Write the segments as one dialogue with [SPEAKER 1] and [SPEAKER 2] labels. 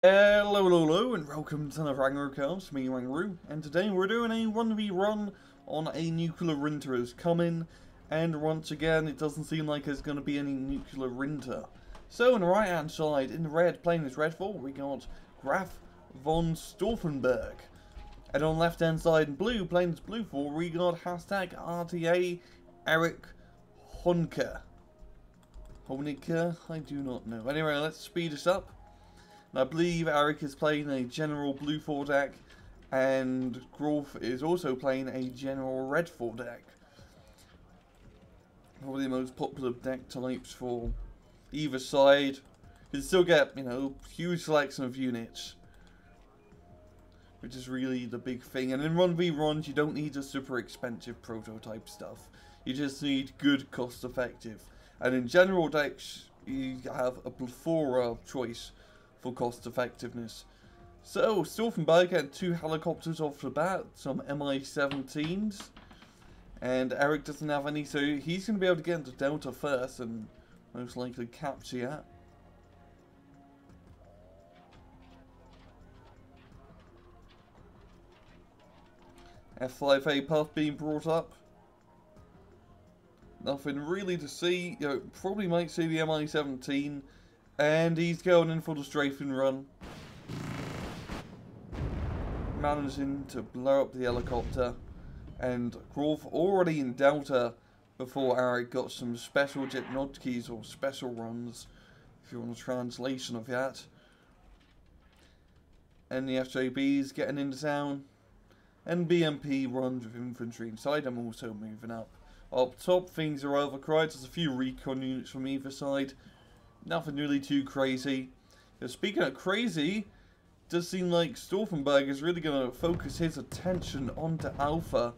[SPEAKER 1] Hello, and welcome to the Ragnarok, me, Rangru, and today we're doing a 1v1 on a nuclear rinter has come in, and once again, it doesn't seem like there's going to be any nuclear rinter. So, on the right hand side, in the red, playing as red 4, we got Graf von Stauffenberg. And on the left hand side, in blue, playing as blue 4, we got hashtag RTA Erich Honecker. Honecker? I do not know. Anyway, let's speed this up. And I believe Erich is playing a general blue 4 deck, and Graf is also playing a general red 4 deck. Probably the most popular deck types for either side. You can still get, you know, huge selection of units, which is really the big thing. And in 1v1s, you don't need the super expensive prototype stuff. You just need good, cost effective. And in general decks, you have a plethora of choice for cost effectiveness. So, Stauffenberg had 2 helicopters off the bat, some Mi-17s, and Erich doesn't have any, so he's going to be able to get into Delta first and most likely capture that. F5A path being brought up. Nothing really to see. You know, probably might see the Mi-17. And he's going in for the strafing run. Managing to blow up the helicopter. And Graf already in Delta before Erich got some special jet keys or special runs, if you want a translation of that. And the FJB's getting into town. And BMP runs with infantry inside them also moving up. Up top, things are overcried. There's a few recon units from either side. Nothing really too crazy. Speaking of crazy, it does seem like Stauffenberg is really going to focus his attention onto Alpha.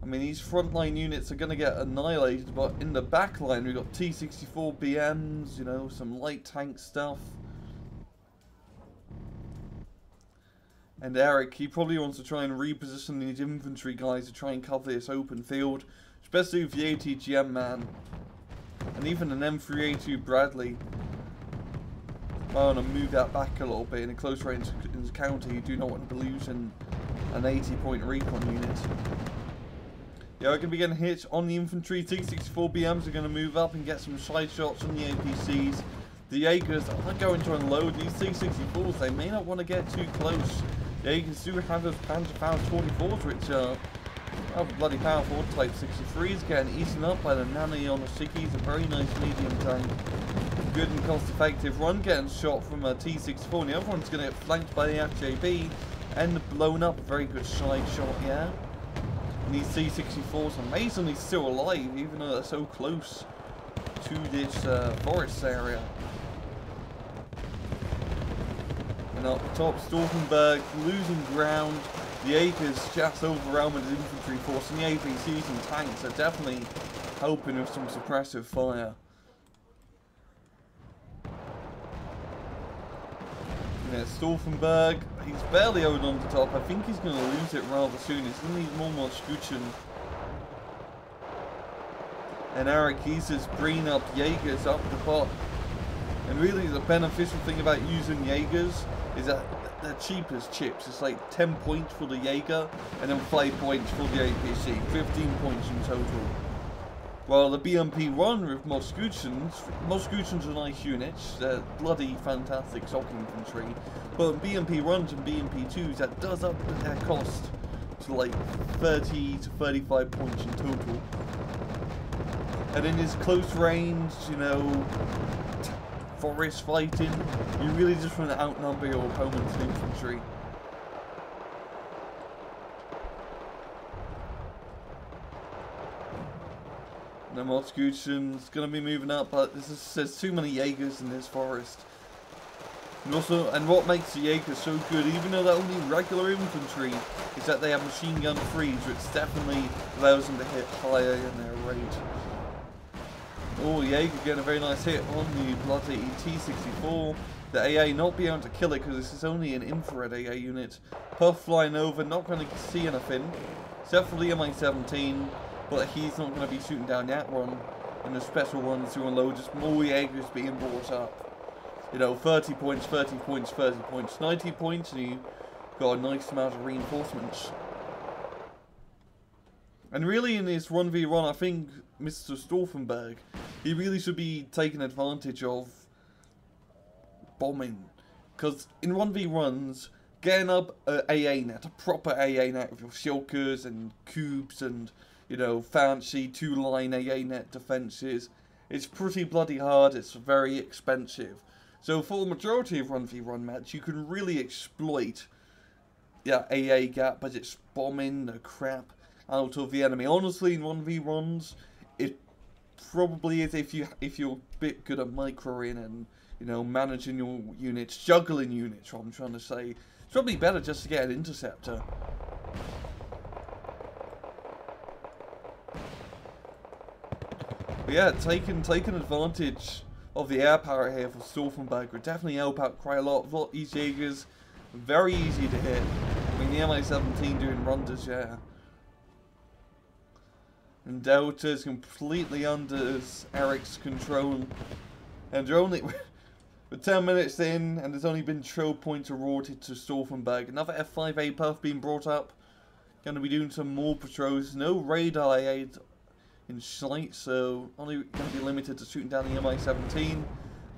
[SPEAKER 1] I mean, these frontline units are going to get annihilated, but in the backline we've got T-64 BMs, you know, some light tank stuff. And Erich, he probably wants to try and reposition these infantry guys to try and cover this open field, especially with the ATGM man. And even an M3A2 Bradley. I want to move that back a little bit in a close range encounter. You do not want to be losing an 80-point recon unit. Yeah, we're going to be getting hit on the infantry. T-64 BMs are going to move up and get some side shots on the APCs. The Jaegers are going to unload these T-64s. They may not want to get too close. The Jaegers do have those Panzerfaust 44s, which are bloody powerful. Type 63s getting eaten up by the Nani on the Sickies, a very nice medium tank. Good and cost effective run, getting shot from a T-64, and the other one's going to get flanked by the FJB and blown up. A very good side shot here. And these T-64s are amazingly still alive, even though they're so close to this forest area. And up top, Stauffenberg losing ground. The Jaegers just overwhelming his infantry force, and the APCs and tanks are definitely helping with some suppressive fire. Yeah, Stauffenberg, he's barely owed on the top. I think he's going to lose it rather soon. He's going to need more Moskutchen. And Erich, he's just bringing up Jaegers up the pot. And really the beneficial thing about using Jaegers is that they're cheap as chips. It's like 10 points for the Jaeger and then 5 points for the APC. 15 points in total. While the BMP run with Moskutchens are nice units. They're bloody fantastic shock infantry. But BMP runs and BMP 2s, that does up their cost to like 30 to 35 points in total. And in his close range, you know, forest fighting, you really just want to outnumber your opponent's infantry. The Moskutchen's going to be moving up, but there's too many Jaegers in this forest. And also, and what makes the Jaegers so good, even though they're only regular infantry, is that they have machine gun freeze, which definitely allows them to hit higher in their rate. Oh, Jaeger getting a very nice hit on the bloody T-64. The AA not being able to kill it because this is only an infrared AA unit. Puff flying over, not going to see anything, except for the Mi-17. But he's not going to be shooting down that one. And the special ones to unload, just more Jaegers being brought up. you know, 30 points, 30 points, 30 points, 90 points, and you got a nice amount of reinforcements. And really in this 1v1, I think Mr. Stauffenberg, he really should be taking advantage of bombing. Because in 1v1s, getting up a AA net, a proper AA net with your shulkers and cubes and, you know, fancy 2-line AA net defences, it's pretty bloody hard, it's very expensive. So for the majority of 1v1 match, you can really exploit, yeah, AA gap by just bombing the crap out of the enemy. Honestly, in 1v1s, it probably is if you're a bit good at microing and, you know, managing your units, juggling units, what I'm trying to say. It's probably better just to get an interceptor. But yeah, taking advantage of the air power here for Stauffenberg would definitely help out quite a lot. These Jaegers, very easy to hit. I mean, the Mi-17 doing wonders, yeah. And Delta is completely under Erich's control. And they're only... we're 10 minutes in, and there's only been troll points awarded to Stauffenberg. Another F5A puff being brought up. Going to be doing some more patrols. No radar aid in sight, so only going to be limited to shooting down the Mi-17.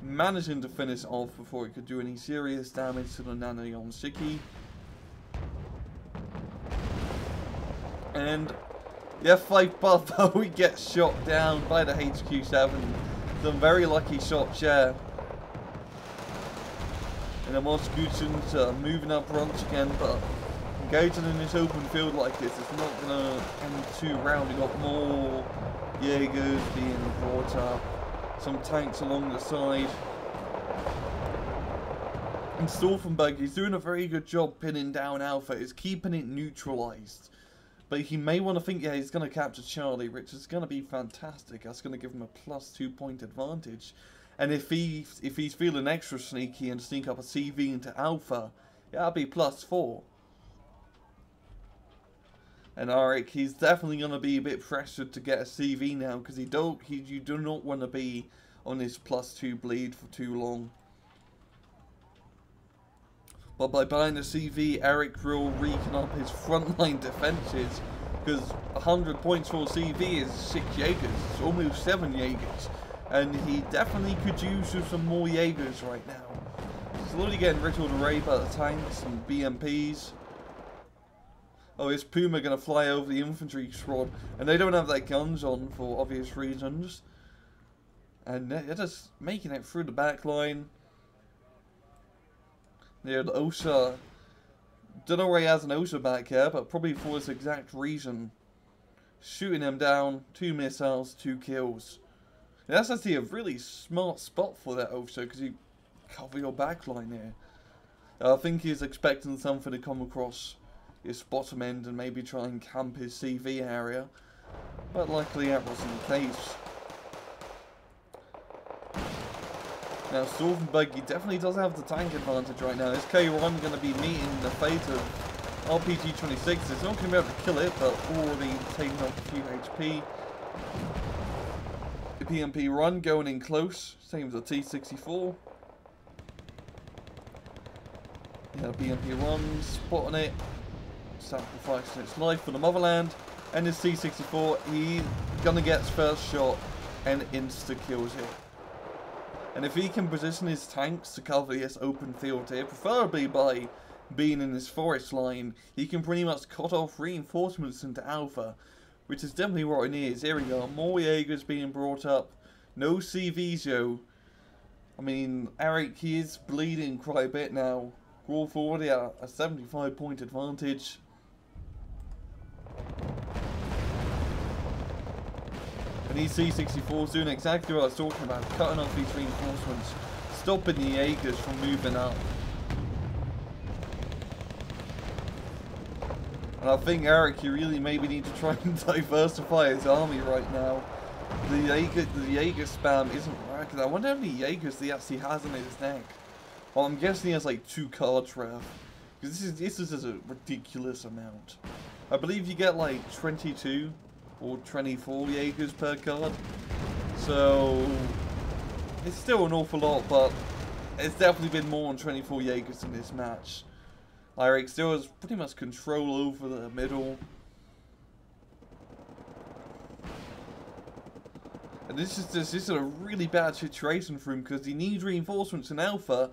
[SPEAKER 1] Managing to finish off before it could do any serious damage to the Nano Yonsiki. And... the F5 buff, we get shot down by the HQ7. Some very lucky shots, yeah. And the Moscutans moving up once again, but engaging in this open field like this is not going to end too round. You got more Jaegers being brought up, some tanks along the side. And Stauffenberg is doing a very good job pinning down Alpha, is keeping it neutralized. But he may want to think, yeah, he's going to capture Charlie, which is going to be fantastic. That's going to give him a +2 point advantage. And if he's feeling extra sneaky and sneak up a CV into Alpha, yeah, that'll be +4. And Erich, he's definitely going to be a bit pressured to get a CV now, because you do not want to be on this +2 bleed for too long. But by buying the CV, Erich will recon up his frontline defences, because 100 points for CV is 6 Jaegers, it's almost 7 Jaegers, and he definitely could use some more Jaegers right now. Slowly getting riddled away by the tanks and BMPs. Oh, is Puma going to fly over the infantry squad, and they don't have their guns on for obvious reasons. And they're just making it through the back line. Yeah, the OSA. Don't know where he has an OSA back here, but probably for this exact reason. Shooting him down, 2 missiles, 2 kills. And that's actually a really smart spot for that OSA, because you cover your back line here. I think he's expecting something to come across his bottom end and maybe try and camp his CV area. But luckily that wasn't the case. Now, Stauffenberg, he definitely does have the tank advantage right now. This K1 going to be meeting the fate of RPG-26. It's not going to be able to kill it, but already taking off a few HP. The PMP run going in close, same as the T-64. Yeah, PMP run, spotting it, sacrificing its life for the motherland. And this T-64, he's going to get his first shot and insta-kills it. And if he can position his tanks to cover this open field here, preferably by being in this forest line, he can pretty much cut off reinforcements into Alpha, which is definitely what he needs. Here we go, more Jaegers being brought up, no CVs, yo. I mean, Erich, he is bleeding quite a bit now. Graf already at a 75 point advantage. And these C-64s doing exactly what I was talking about, cutting off these reinforcements, stopping the Jaegers from moving up. And I think Erich, you really maybe need to try and diversify his army right now. The Jaeger spam isn't working. I wonder how many Jaegers he actually has in his neck. Well, I'm guessing he has like 2 cards left. Because this is a ridiculous amount. I believe you get like 22 or 24 Jaegers per card. So it's still an awful lot, but it's definitely been more than 24 Jaegers in this match. Erich still has pretty much control over the middle. And this is a really bad situation for him because he needs reinforcements in Alpha,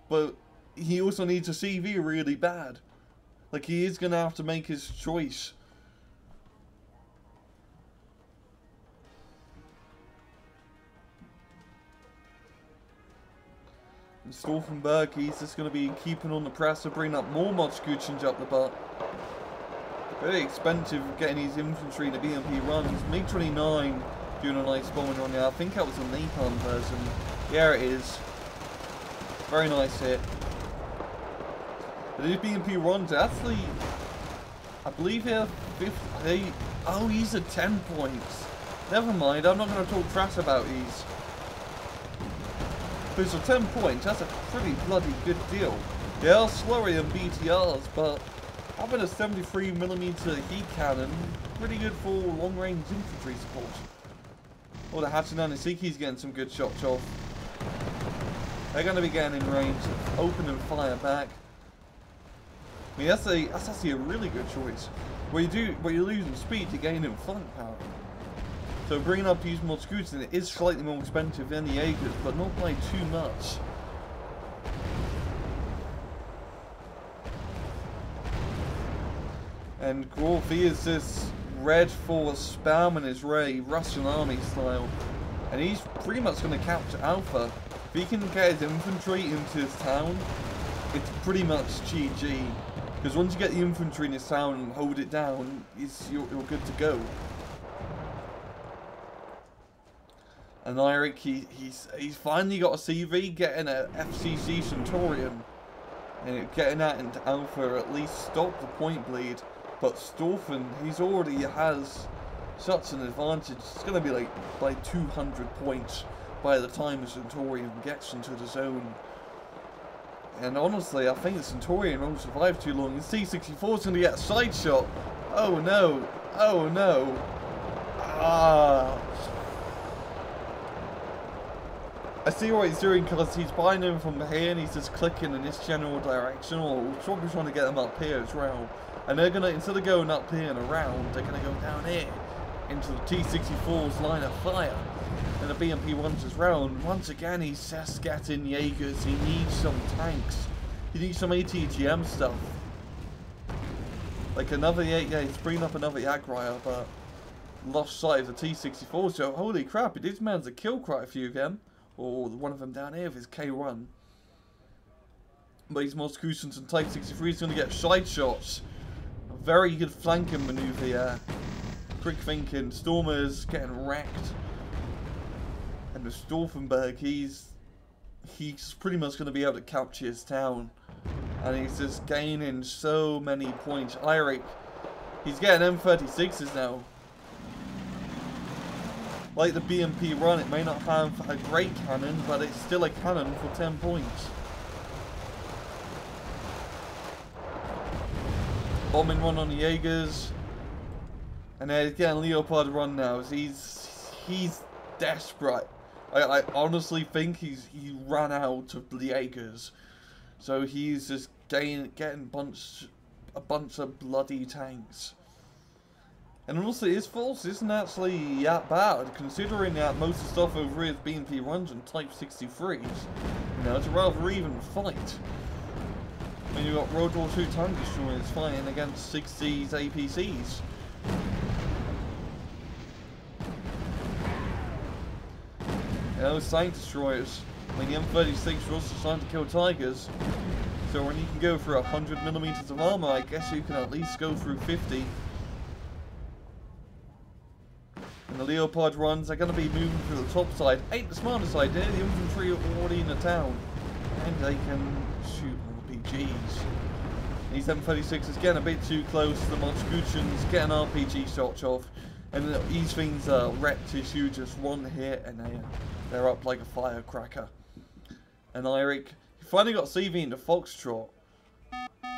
[SPEAKER 1] but he also needs a CV really bad. Like, he is going to have to make his choice. And Stauffenberg, he's just going to be keeping on the press to bring up more Motzkuchens up the butt. Very expensive getting his infantry in the BMP run. He's MiG-29 doing a nice bombing run there. I think that was a napalm version. Yeah, it is. Very nice hit. But these BMP runs, actually, I believe here, oh, he's at 10 points. Never mind, I'm not going to talk trash about these. Because for 10 points, that's a pretty bloody good deal. They are slower than BTRs, but having a 73mm heat cannon, pretty good for long-range infantry support. Oh, the Hachinan Isiki's getting some good shots off. They're going to be getting in range, open and fire back. I mean, that's actually a really good choice. Where you're losing speed, you're gaining firepower. So bringing up these Motzkuchens, it is slightly more expensive than the Jaegers, but not by too much. And Graf, he is this red force spamming his Ray, Russian army style. And he's pretty much going to capture Alpha. If he can get his infantry into his town, it's pretty much GG. Because once you get the infantry in his town and hold it down, you're good to go. And Erich, he's finally got a CV, getting a FCC Centurion. And getting that into Alpha at least stop the point bleed. But Stauffen, he's already has such an advantage. It's going to be like by 200 points by the time the Centurion gets into the zone. And honestly, I think the Centurion won't survive too long. The C-64 is going to get a side shot. Oh no. Oh no. Ah. I see what he's doing because he's buying them from here and he's just clicking in this general direction. Or we're probably trying to get them up here as well. And they're going to, instead of going up here and around, they're going to go down here into the T-64's line of fire. And the BMP runs his round. Once again, he's just getting Jaegers. He needs some tanks. He needs some ATGM stuff. Like another, yeah, he's bringing up another Jagdreiher, but lost sight of the T-64. So, holy crap, it is managed to kill quite a few of them. Or one of them down here with his K1. But these Motzkuchens and Type 63 is going to get side shots. A very good flanking maneuver here. Quick thinking. Stormer's getting wrecked. And the Stauffenberg, he's pretty much going to be able to capture his town. And he's just gaining so many points. Erich, he's getting M36s now. Like the BMP run, it may not have a great cannon, but it's still a cannon for 10 points. Bombing run on the Jaegers. And they're getting Leopard run now. He's desperate. I honestly think he ran out of the Jaegers. So he's just getting a bunch of bloody tanks. And honestly, his force isn't actually that bad, considering that most of the stuff over here is BMP runs and Type 63s. You know, it's a rather even fight. I mean, you've got World War II tank destroyers fighting against 60s APCs. You know, tank destroyers. I mean, the M36 are also designed to kill Tigers. So when you can go through 100mm of armor, I guess you can at least go through 50. And the Leopard runs are going to be moving through the top side. Ain't the smartest idea, the infantry are already in the town. And they can shoot RPGs. These M36s getting a bit too close to the Motzkuchens, getting RPG shots off. And these things are wrecked issue, just one hit and they're up like a firecracker. And Erich, he finally got CV into Foxtrot.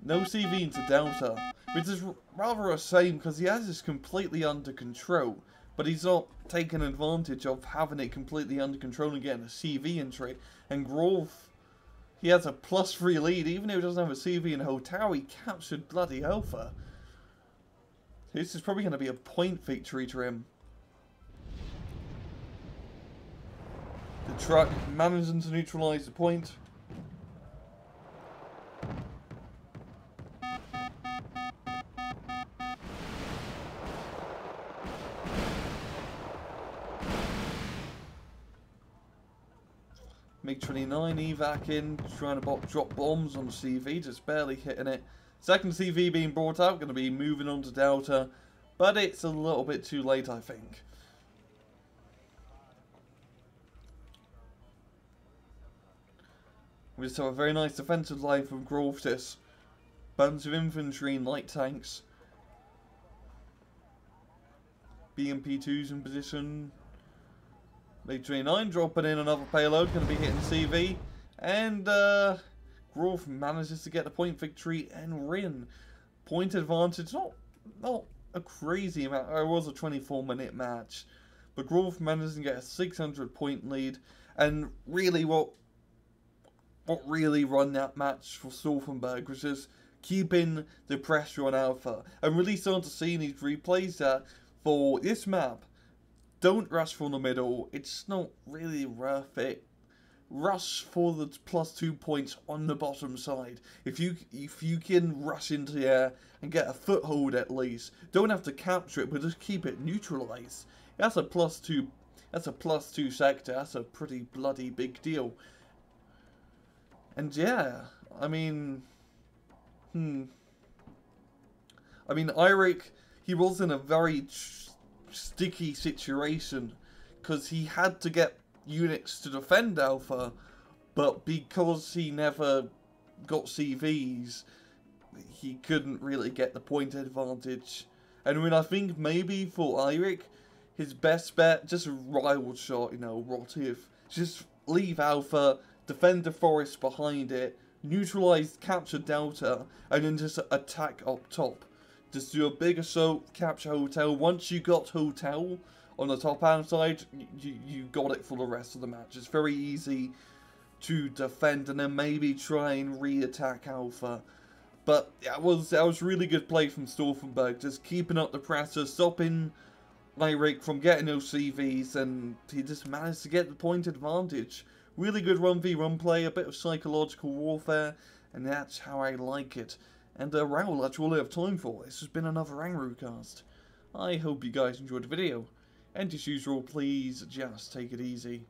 [SPEAKER 1] No CV into Delta. Which is rather a shame because he has this completely under control. But he's not taking advantage of having it completely under control and getting a CV entry. And Graf, He has a +3 lead, even though he doesn't have a CV in Hotel, he captured bloody Alpha. This is probably going to be a point victory to him. The truck managing to neutralise the point. MiG-29 evac in, trying to drop bombs on the CV, just barely hitting it. Second CV being brought out, going to be moving on to Delta, but it's a little bit too late, I think. We just have a very nice defensive line from Graf. This bunch of infantry and light tanks. BMP2's in position. MiG-29 dropping in another payload, going to be hitting CV. And Graf manages to get the point victory and win. Point advantage, not a crazy amount. It was a 24-minute match. But Graf manages to get a 600 point lead. And really what really run that match for Stauffenberg was just keeping the pressure on Alpha. And really starting to see in these replays that for this map, don't rush from the middle, it's not really worth it. Rush for the +2 points on the bottom side. If you can rush into the air and get a foothold at least, don't have to capture it, but just keep it neutralized. That's a +2. That's a +2 sector. That's a pretty bloody big deal. And yeah, I mean, Erich, he was in a very sticky situation because he had to get units to defend Alpha, but because he never got CVs, he couldn't really get the point advantage. And I think maybe for Erich, his best bet, just a wild shot, Rotiv. Just leave Alpha, defend the forest behind it, neutralize, capture Delta, and then just attack up top. Just do a big assault, capture Hotel. Once you got Hotel on the top hand side, you got it for the rest of the match. It's very easy to defend and then maybe try and re-attack Alpha. But that was really good play from Stauffenberg, just keeping up the pressure, stopping Erich from getting those CVs, and he just managed to get the point advantage. Really good 1v1 play, a bit of psychological warfare, and that's how I like it. And Raoul, that's all I have time for. This has been another Angru cast. I hope you guys enjoyed the video. And as usual, please just take it easy.